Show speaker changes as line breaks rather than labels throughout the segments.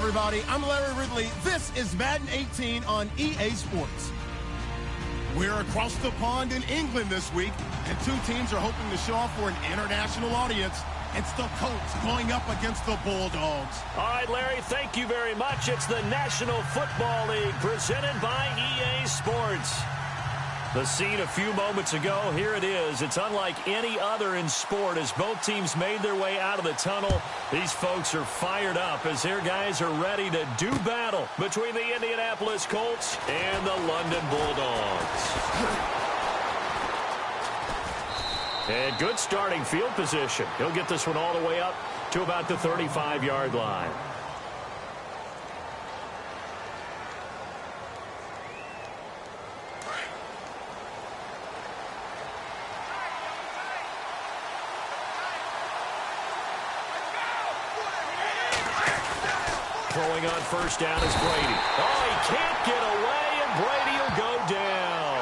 everybody. I'm Larry Ridley. This is Madden 18 on EA Sports. We're across the pond in England this week, and two teams are hoping to show off for an international audience. It's the Colts going up against the Bulldogs.
All right, Larry, thank you very much. It's the National Football League presented by EA Sports. The scene a few moments ago, here it is. It's unlike any other in sport as both teams made their way out of the tunnel. These folks are fired up as their guys are ready to do battle between the Indianapolis Colts and the London Bulldogs. And good starting field position. He'll get this one all the way up to about the 35-yard line. Throwing on first down is Brady. Oh, he can't get away, and Brady will go down.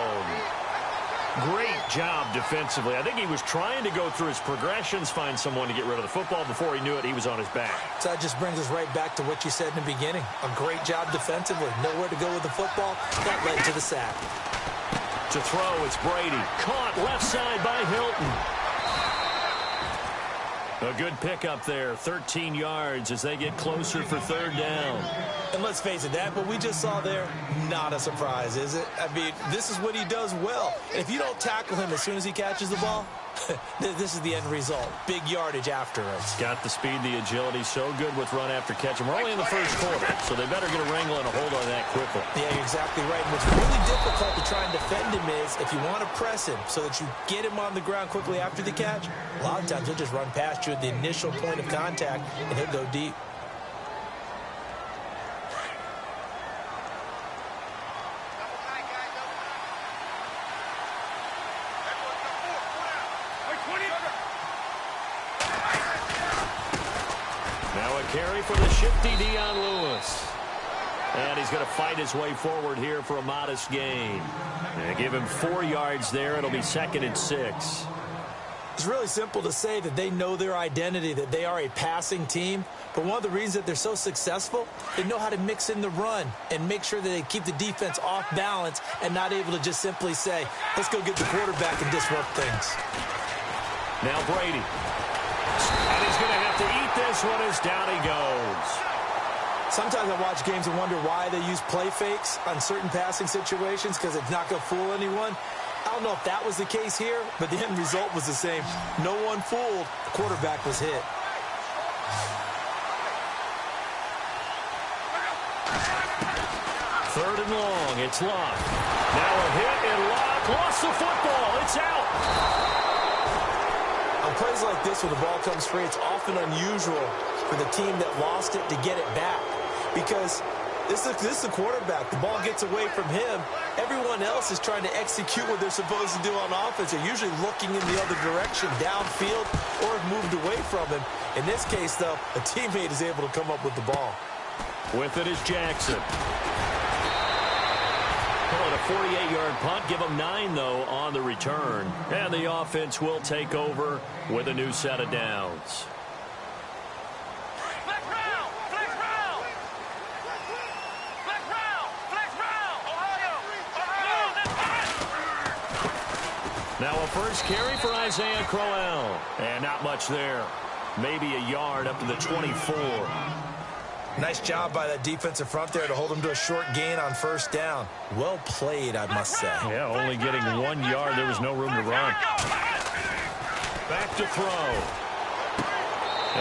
Great job defensively. I think he was trying to go through his progressions, find someone to get rid of the football. Before he knew it, he was on his back.
So that just brings us right back to what you said in the beginning. A great job defensively. Nowhere to go with the football. That led to the sack.
To throw, it's Brady. Caught left side by Hilton. A good pickup there, 13 yards as they get closer for third down.
And let's face it, that what we just saw there, not a surprise, is it? I mean, this is what he does well. And if you don't tackle him as soon as he catches the ball, this is the end result. Big yardage after it.
He's got the speed, the agility, so good with run after catch. And we're only in the first quarter, so they better get a wrangle and a hold on that quickly.
Yeah, you're exactly right. And what's really difficult to try and defend him is if you want to press him so that you get him on the ground quickly after the catch, a lot of times he'll just run past you at the initial point of contact, and he'll go deep.
Now a carry for the shifty Dion Lewis. And he's going to fight his way forward here for a modest gain. And give him 4 yards there. It'll be 2nd and 6.
It's really simple to say that they know their identity, that they are a passing team. But one of the reasons that they're so successful, they know how to mix in the run and make sure that they keep the defense off balance and not able to just simply say, let's go get the quarterback and disrupt things.
Now Brady. And he's going to have to eat this one as down he goes.
Sometimes I watch games and wonder why they use play fakes on certain passing situations because it's not going to fool anyone. I don't know if that was the case here, but the end result was the same. No one fooled. The quarterback was hit.
Third and long. It's Locke. Now a hit and Locke lost the football. It's out.
On plays like this where the ball comes free, it's often unusual for the team that lost it to get it back because this is the quarterback. The ball gets away from him. Everyone else is trying to execute what they're supposed to do on offense. They're usually looking in the other direction, downfield, or have moved away from him. In this case, though, a teammate is able to come up with the ball.
With it is Jackson. Call it a 48-yard punt. Give them 9, though, on the return. And the offense will take over with a new set of downs. Now a first carry for Isaiah Crowell. And not much there. Maybe a yard up to the 24.
Nice job by that defensive front there to hold him to a short gain on first down. Well played, I must say.
Yeah, only getting 1 yard. There was no room to run. Back to throw.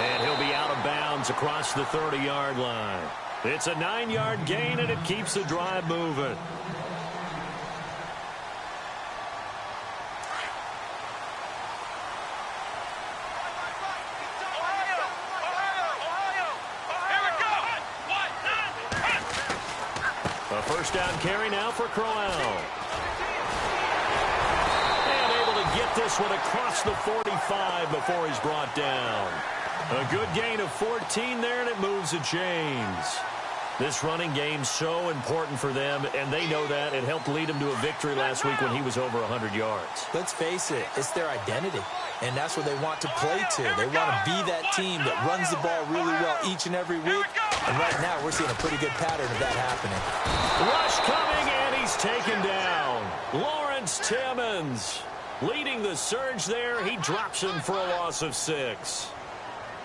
And he'll be out of bounds across the 30-yard line. It's a 9-yard gain, and it keeps the drive moving. First down carry now for Crowell. And able to get this one across the 45 before he's brought down. A good gain of 14 there, and it moves the chains. This running game's so important for them, and they know that. It helped lead them to a victory last week when he was over 100 yards.
Let's face it, it's their identity, and that's what they want to play to. They want to be that team that runs the ball really well each and every week, And right now, we're seeing a pretty good pattern of that happening.
Rush coming, and he's taken down. Lawrence Timmons leading the surge there. He drops him for a loss of 6.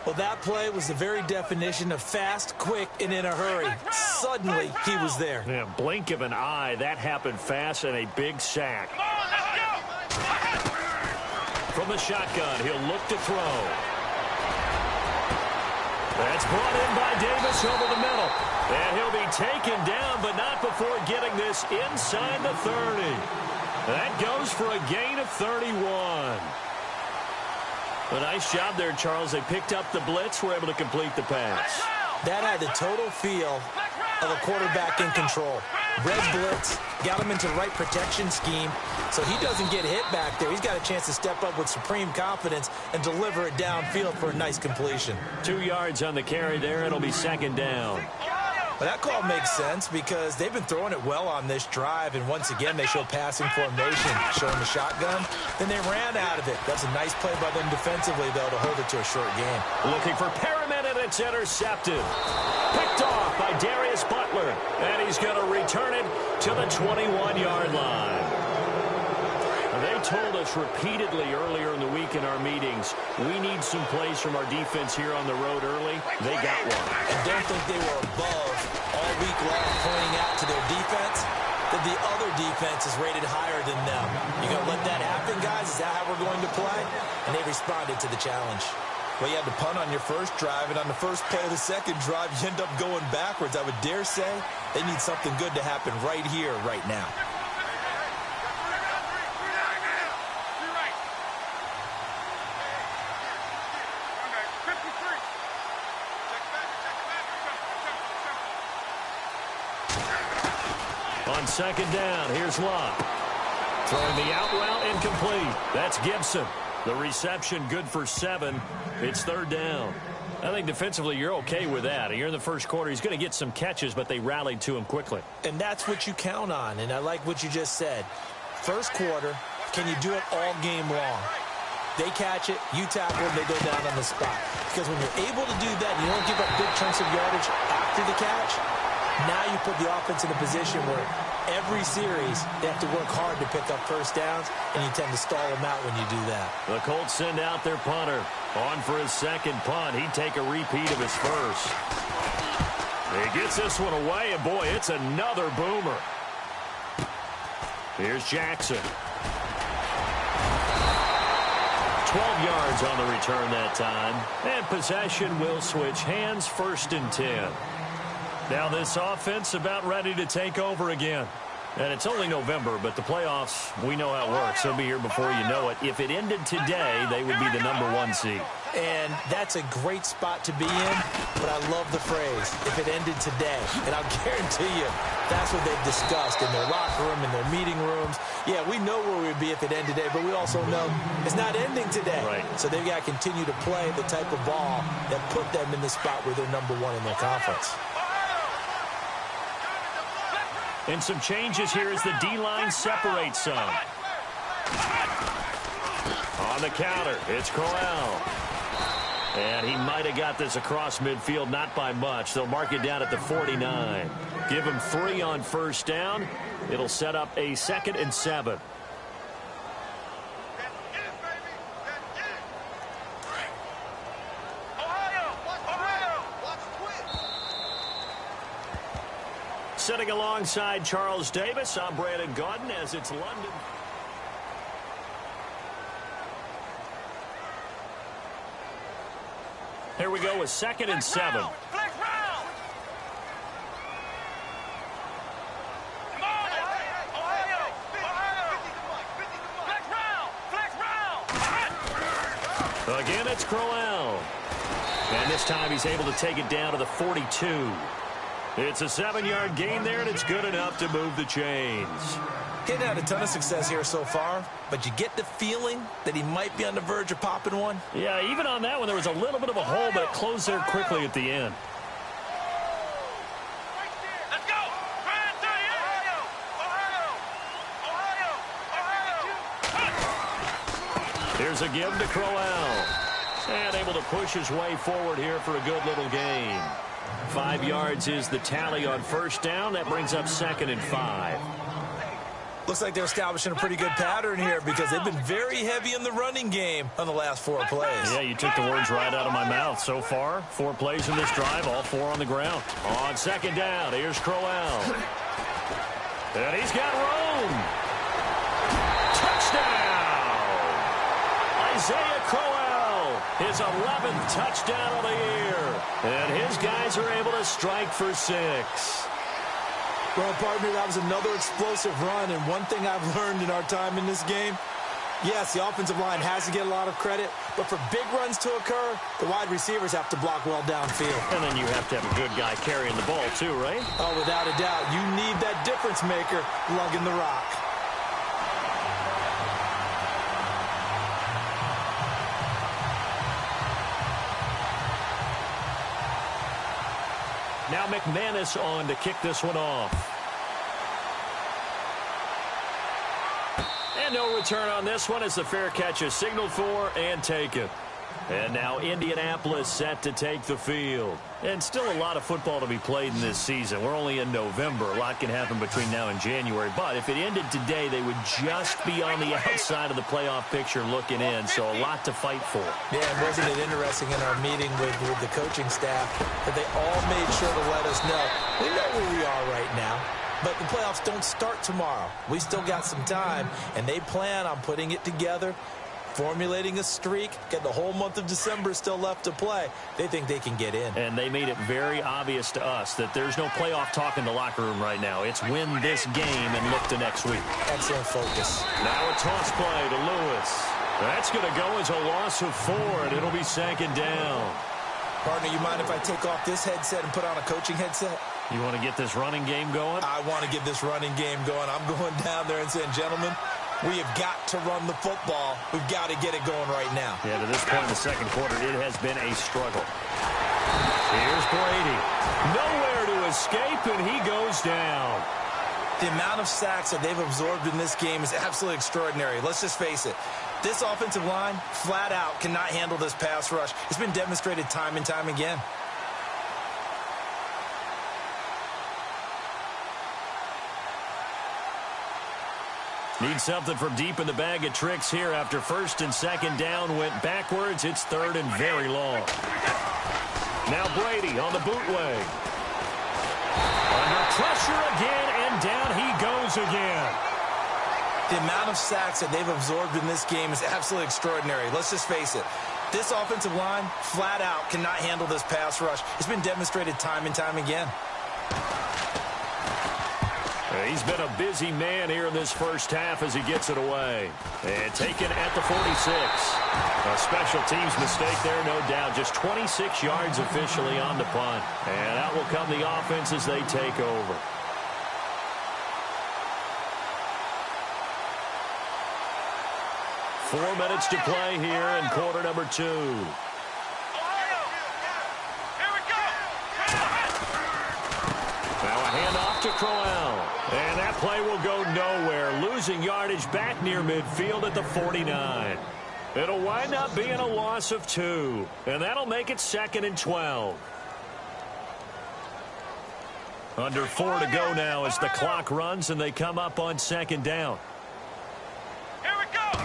Well, that play was the very definition of fast, quick, and in a hurry. Suddenly, he was there.
Yeah, blink of an eye. That happened fast and a big sack. From the shotgun, he'll look to throw. That's brought in by Davis over the middle. And he'll be taken down, but not before getting this inside the 30. That goes for a gain of 31. A nice job there, Charles. They picked up the blitz, were able to complete the pass.
That had the total feel of a quarterback in control. Red blitz, got him into the right protection scheme, so he doesn't get hit back there. He's got a chance to step up with supreme confidence and deliver it downfield for a nice completion.
2 yards on the carry there. It'll be second down.
Well, that call makes sense because they've been throwing it well on this drive, and once again, they show passing formation, showing the shotgun. Then they ran out of it. That's a nice play by them defensively, though, to hold it to a short game.
Looking for Perriman, and it's intercepted. Picked off by Darius Butler, and he's going to return it to the 21-yard line. They told us repeatedly earlier in the week in our meetings, we need some plays from our defense here on the road early. They got one.
I don't think they were above all week long pointing out to their defense that the other defense is rated higher than them. You going to let that happen, guys? Is that how we're going to play? And they responded to the challenge. Well, you had to punt on your first drive, and on the first play of the second drive, you end up going backwards. I would dare say they need something good to happen right here, right now.
On second down, here's Locke. Throwing the out route incomplete. That's Gibson. The reception good for 7. It's third down. I think defensively you're okay with that. You're in the first quarter. He's going to get some catches, but they rallied to him quickly.
And that's what you count on, and I like what you just said. First quarter, can you do it all game long? They catch it, you tackle them, they go down on the spot. Because when you're able to do that, and you don't give up big chunks of yardage after the catch, now you put the offense in a position where every series they have to work hard to pick up first downs, and you tend to stall them out when you do that.
The Colts send out their punter. On for his second punt. He'd take a repeat of his first. He gets this one away, and boy, it's another boomer. Here's Jackson. 12 yards on the return that time. And possession will switch hands, 1st and 10. Now this offense about ready to take over again. And it's only November, but the playoffs, we know how it works. They'll be here before you know it. If it ended today, they would be the #1 seed.
And that's a great spot to be in, but I love the phrase, if it ended today. And I'll guarantee you, that's what they've discussed in their locker room, in their meeting rooms. Yeah, we know where we'd be if it ended today, but we also know it's not ending today.
Right.
So they've got to continue to play the type of ball that put them in the spot where they're #1 in their conference.
And some changes here as the D-line separates some. On the counter, it's Corral. And he might have got this across midfield, not by much. They'll mark it down at the 49. Give him 3 on first down. It'll set up a 2nd and 7. Sitting alongside Charles Davis, I'm Brandon Gaudin as it's London. Here we go with 2nd and 7. Again, it's Crowell. And this time he's able to take it down to the 42. It's a 7-yard gain there, and it's good enough to move the chains.
He hadn't had a ton of success here so far, but you get the feeling that he might be on the verge of popping one.
Yeah, even on that one, there was a little bit of a hole, but it closed there quickly at the end.
Let's go!
Here's a give to Crowell. And able to push his way forward here for a good little gain. 5 yards is the tally on first down. That brings up 2nd and 5.
Looks like they're establishing a pretty good pattern here because they've been very heavy in the running game on the last 4 plays.
Yeah, you took the words right out of my mouth. So far, 4 plays in this drive, all 4 on the ground. On 2nd down, here's Crowell. And he's got room. Touchdown! Isaiah Crowell, his 11th touchdown of the year. And his guys are able to strike for 6.
Well, partner, that was another explosive run, and one thing I've learned in our time in this game, yes, the offensive line has to get a lot of credit, but for big runs to occur, the wide receivers have to block well downfield.
And then you have to have a good guy carrying the ball too, right?
Oh, without a doubt. You need that difference maker lugging the rock.
Now McManus on to kick this one off. And no return on this one as the fair catch is signaled for and taken. And now Indianapolis set to take the field. And still a lot of football to be played in this season. We're only in November. A lot can happen between now and January. But if it ended today, they would just be on the outside of the playoff picture looking in. So a lot to fight for.
Yeah, and wasn't it interesting in our meeting with the coaching staff that they all made sure to let us know, we know where we are right now. But the playoffs don't start tomorrow. We still got some time, and they plan on putting it together, formulating a streak, getting the whole month of December still left to play. They think they can get in.
And they made it very obvious to us that there's no playoff talk in the locker room right now. It's win this game and look to next week.
Excellent focus.
Now a toss play to Lewis. That's going to go as a loss of 4, and it'll be 2nd down.
Partner, you mind if I take off this headset and put on a coaching headset?
You want to get this running game going?
I want to get this running game going. I'm going down there and saying, gentlemen, we have got to run the football. We've got to get it going right now.
Yeah, to this point in the second quarter, it has been a struggle. Here's Brady. Nowhere to escape, and he goes down.
The amount of sacks that they've absorbed in this game is absolutely extraordinary. Let's just face it. This offensive line, flat out, cannot handle this pass rush. It's been demonstrated time and time again.
Need something from deep in the bag of tricks here after 1st and 2nd down went backwards. It's 3rd and very long. Now Brady on the bootleg. Under pressure again, and down he goes again.
The amount of sacks that they've absorbed in this game is absolutely extraordinary. Let's just face it. This offensive line, flat out, cannot handle this pass rush. It's been demonstrated time and time again.
He's been a busy man here in this first half as he gets it away. And taken at the 46. A special teams mistake there, no doubt. Just 26 yards officially on the punt. And out will come the offense as they take over. Four minutes to play here in quarter number 2. Now a handoff to Crowell. And that play will go nowhere. Losing yardage back near midfield at the 49. It'll wind up being a loss of 2. And that'll make it 2nd and 12. Under 4 to go now as the clock runs and they come up on 2nd down.
Here we go.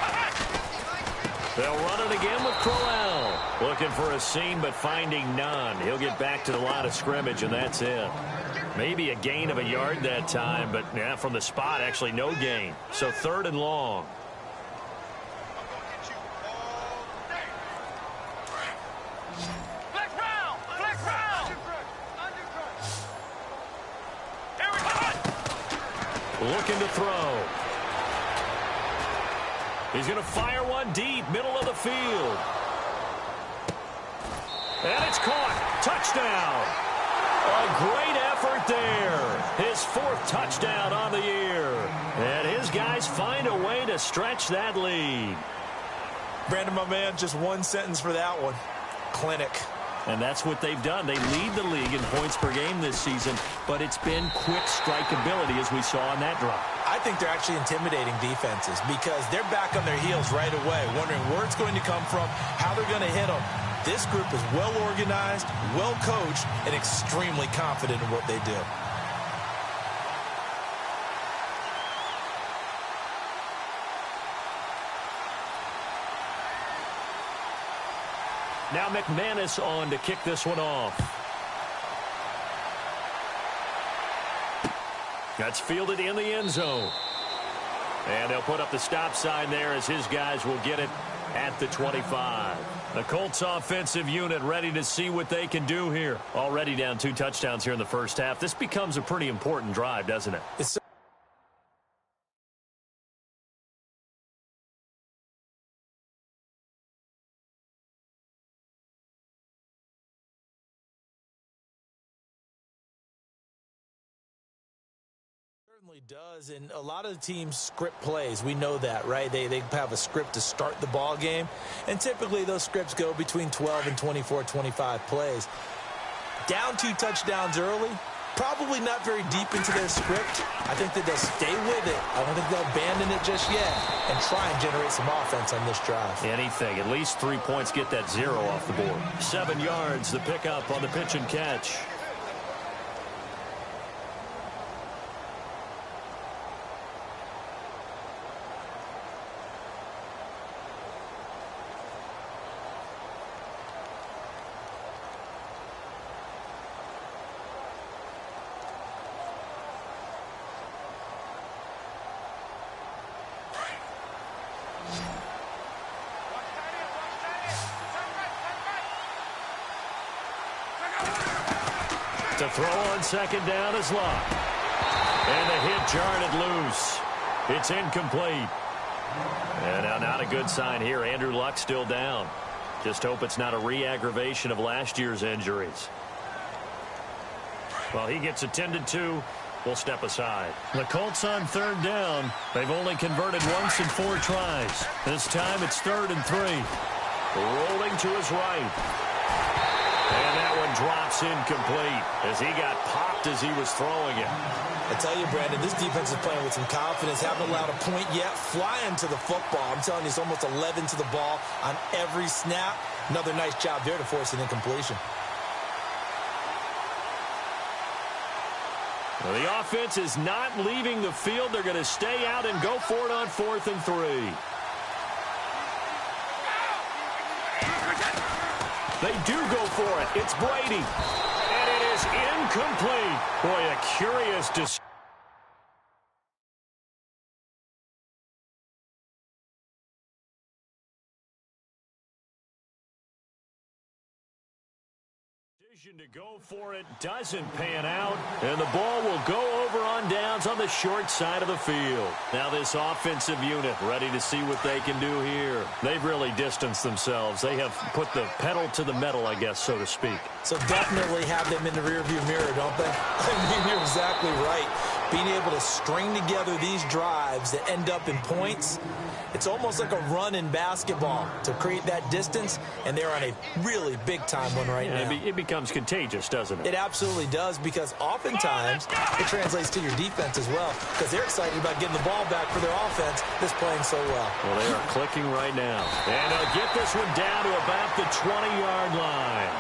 They'll run it again with Crowell. Looking for a seam but finding none. He'll get back to the line of scrimmage and that's it. Maybe a gain of a yard that time, but yeah, from the spot, actually no gain. So 3rd and long. Looking to throw. He's going to fire one deep, middle of the field. And it's caught. Touchdown. A great effort there. His 4th touchdown on the year. And his guys find a way to stretch that lead.
Brandon, my man, just one sentence for that one. Clinic.
And that's what they've done. They lead the league in points per game this season, but it's been quick strikeability as we saw on that drive.
I think they're actually intimidating defenses because they're back on their heels right away, wondering where it's going to come from, how they're going to hit them. This group is well organized, well coached, and extremely confident in what they do.
Now McManus on to kick this one off. That's fielded in the end zone. And they'll put up the stop sign there as his guys will get it at the 25. The Colts offensive unit ready to see what they can do here. Already down 2 touchdowns here in the first half. This becomes a pretty important drive, doesn't it?
It's certainly does, and a lot of the teams script plays. We know that, right? They have a script to start the ball game, and typically those scripts go between 12 and 24, 25 plays. Down 2 touchdowns early, probably not very deep into their script. I think that they'll stay with it. I don't think they'll abandon it just yet and try and generate some offense on this drive.
Anything. At least 3 points, get that 0 off the board. 7 yards, the pickup on the pitch and catch. To throw on second down is Luck. And the hit jarred it loose. It's incomplete. And now not a good sign here. Andrew Luck still down. Just hope it's not a re-aggravation of last year's injuries. Well, he gets attended to. We'll step aside. The Colts on 3rd down. They've only converted once in 4 tries. This time it's 3rd and 3. Rolling to his right. And that one drops incomplete as he got popped as he was throwing it.
I tell you, Brandon, this defense is playing with some confidence. Haven't allowed a point yet. Flying to the football. I'm telling you, it's almost 11 to the ball on every snap. Another nice job there to force an incompletion.
Well, the offense is not leaving the field. They're going to stay out and go for it on 4th and 3. They do go for it. It's Brady. And it is incomplete. Boy, a curious decision to go for it. Doesn't pan out. And the ball will go over on downs on the short side of the field. Now this offensive unit ready to see what they can do here. They've really distanced themselves. They have put the pedal to the metal, I guess, so to speak.
So definitely have them in the rearview mirror, don't they? I mean, you're exactly right. Being able to string together these drives that end up in points, it's almost like a run in basketball to create that distance, and they're on a really big-time one right now.
It becomes contagious, doesn't it?
It absolutely does, because oftentimes it translates to your defense as well, because they're excited about getting the ball back for their offense that's playing so well.
Well, they are clicking right now. And they'll get this one down to about the 20-yard line.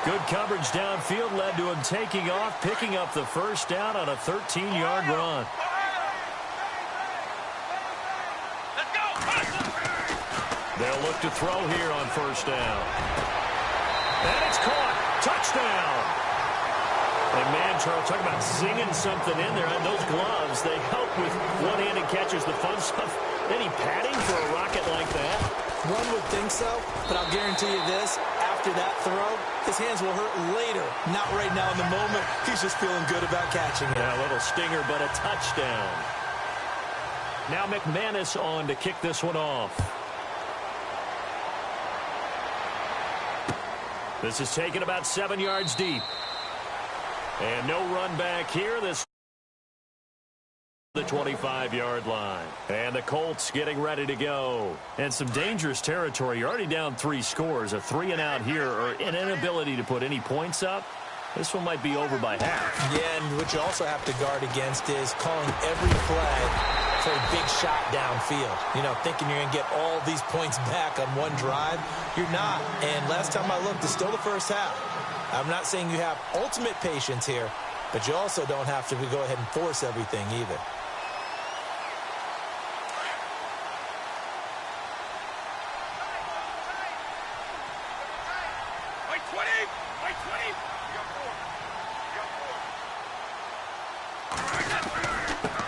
Good coverage downfield led to him taking off, picking up the first down on a 13-yard run. They'll look to throw here on 1st down. And it's caught. Touchdown. And man, Charles, talk about zinging something in there. And those gloves, they help with one-handed catches, the fun stuff. Any padding for a rocket like that?
One would think so, but I'll guarantee you this. After that throw, his hands will hurt later. Not right now in the moment. He's just feeling good about catching it.
Yeah, a little stinger, but a touchdown. Now McManus on to kick this one off. This is taken about 7 yards deep. And no run back here. This the 25-yard line. And the Colts getting ready to go. And some dangerous territory. You're already down 3 scores. A 3-and-out here, or an inability to put any points up. This one might be over by half.
Yeah, and what you also have to guard against is calling every play for a big shot downfield. You know, thinking you're going to get all these points back on one drive. You're not. And last time I looked, it's still the first half. I'm not saying you have ultimate patience here, but you also don't have to go ahead and force everything either.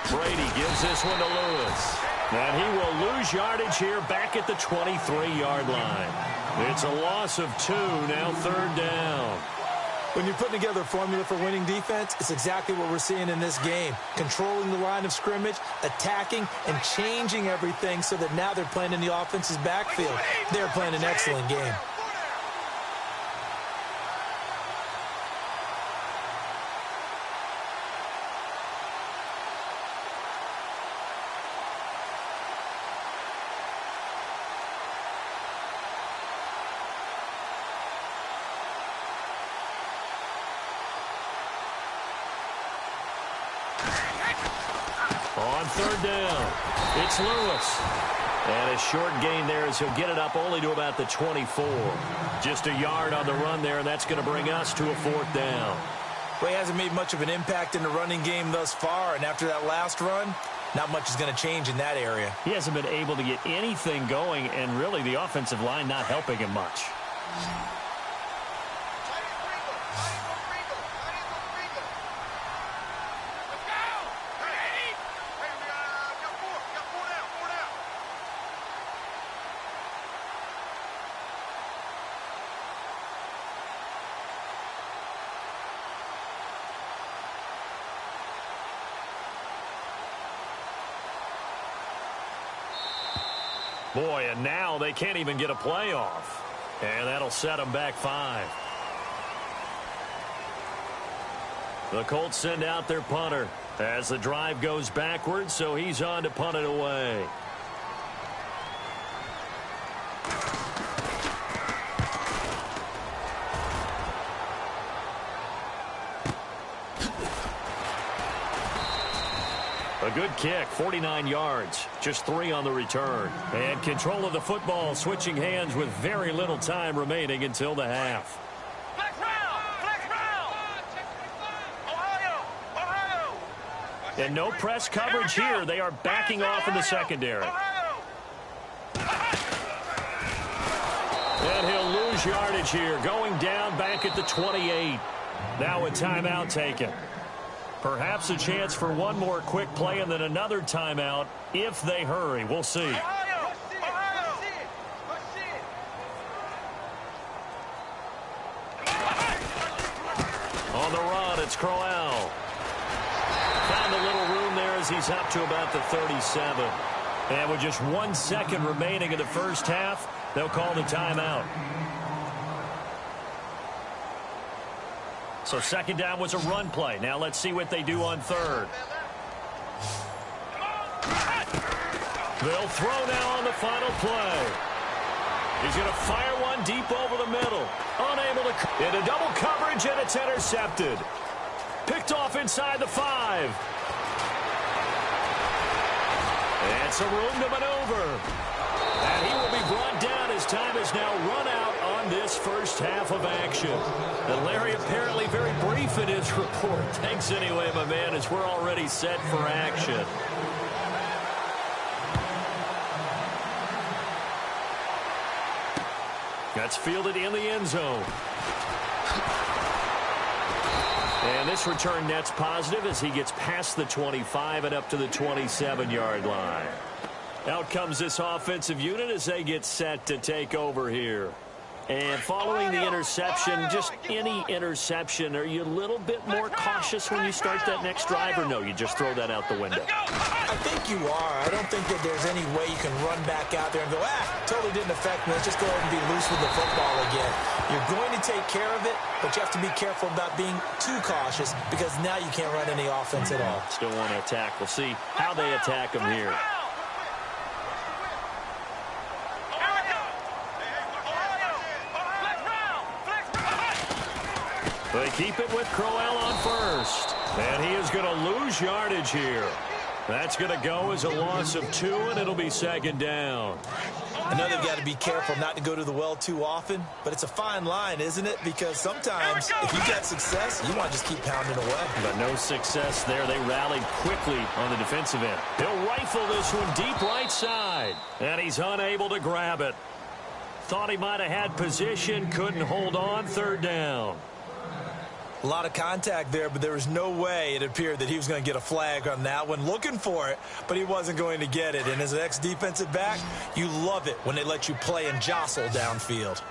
Brady gives this one to Lewis. And he will lose yardage here back at the 23-yard line. It's a loss of 2, now 3rd down.
When you're putting together a formula for winning defense, it's exactly what we're seeing in this game. Controlling the line of scrimmage, attacking, and changing everything so that now they're playing in the offense's backfield. They're playing an excellent game.
On 3rd down, it's Lewis. And a short gain there as he'll get it up only to about the 24. Just a yard on the run there, and that's going to bring us to a 4th down.
Well, he hasn't made much of an impact in the running game thus far, and after that last run, not much is going to change in that area.
He hasn't been able to get anything going, and really the offensive line not helping him much. Boy, and now they can't even get a play off. And that'll set them back 5. The Colts send out their punter as the drive goes backwards, so he's on to punt it away. A good kick, 49 yards, just 3 on the return. And control of the football switching hands with very little time remaining until the half.
Flex round! Ohio!
And no press coverage here. They are backing off in the secondary. And he'll lose yardage here, going down back at the 28. Now a timeout taken. Perhaps a chance for one more quick play and then another timeout if they hurry. We'll see. On the run, it's Crowell. Found a little room there as he's up to about the 37. And with just 1 second remaining in the first half, they'll call the timeout. So 2nd down was a run play. Now let's see what they do on 3rd. They'll throw now on the final play. He's going to fire one deep over the middle. Unable to... into double coverage, and it's intercepted. Picked off inside the 5. And some room to maneuver. And he will be brought down as time is now run out on this first half of action. And Larry apparently very brief in his report. Thanks anyway, my man, as we're already set for action. That's fielded in the end zone. And this return net's positive as he gets past the 25 and up to the 27-yard line. Out comes this offensive unit as they get set to take over here. And following the interception, just any interception, are you a little bit more cautious when you start that next drive, or no, you just throw that out the window?
I think you are. I don't think that there's any way you can run back out there and go, totally didn't affect me. Let's just go ahead and be loose with the football again. You're going to take care of it, but you have to be careful about being too cautious because now you can't run any offense at all.
Still want to attack. We'll see how they attack them here. They keep it with Crowell on first. And he is going to lose yardage here. That's going to go as a loss of 2, and it'll be second down.
I know they've got to be careful not to go to the well too often, but it's a fine line, isn't it? Because sometimes if you get success, you want to just keep pounding away.
But no success there. They rallied quickly on the defensive end. He'll rifle this one deep right side, and he's unable to grab it. Thought he might have had position, couldn't hold on, third down.
A lot of contact there, but there was no way it appeared that he was going to get a flag on that one. Looking for it, but he wasn't going to get it. And as an ex-defensive back, you love it when they let you play and jostle downfield.